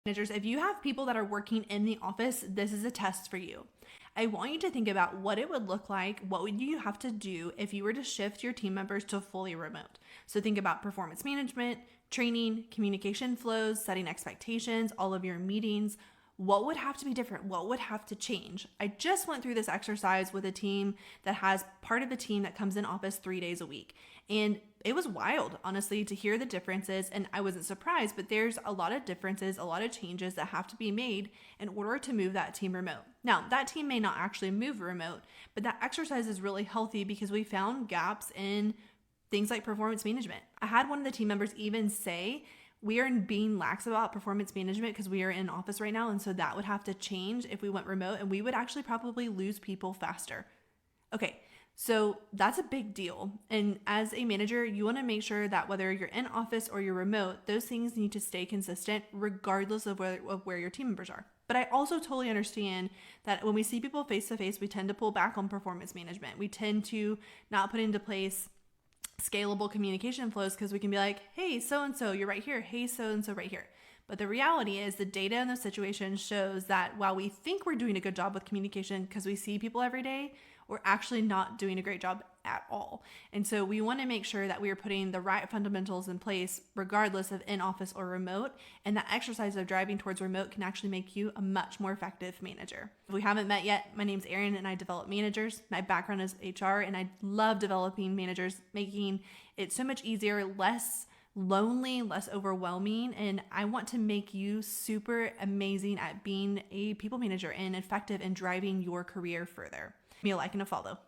Managers, if you have people that are working in the office, this is a test for you. I want you to think about what it would look like. What would you have to do if you were to shift your team members to fully remote? So think about performance management, training, communication flows, setting expectations, all of your meetings. What would have to be different? What would have to change? I just went through this exercise with a team that has part of the team that comes in office 3 days a week. And it was wild, honestly, to hear the differences. And I wasn't surprised, but there's a lot of differences, a lot of changes that have to be made in order to move that team remote. Now, that team may not actually move remote, but that exercise is really healthy because we found gaps in things like performance management. I had one of the team members even say, we are being lax about performance management because we are in office right now. And so that would have to change if we went remote, and we would actually probably lose people faster. Okay, so that's a big deal. And as a manager, you want to make sure that whether you're in office or you're remote, those things need to stay consistent regardless of where your team members are. But I also totally understand that when we see people face to face, we tend to pull back on performance management. We tend to not put into place scalable communication flows because we can be like, hey, so-and-so, you're right here. Hey, so-and-so right here. But the reality is the data in those situations shows that while we think we're doing a good job with communication because we see people every day, we're actually not doing a great job at all. And so we want to make sure that we are putting the right fundamentals in place regardless of in office or remote. And that exercise of driving towards remote can actually make you a much more effective manager. If we haven't met yet, my name's Erin and I develop managers. My background is HR and I love developing managers, making it so much easier, less lonely, less overwhelming. And I want to make you super amazing at being a people manager and effective in driving your career further. Give me a like and a follow.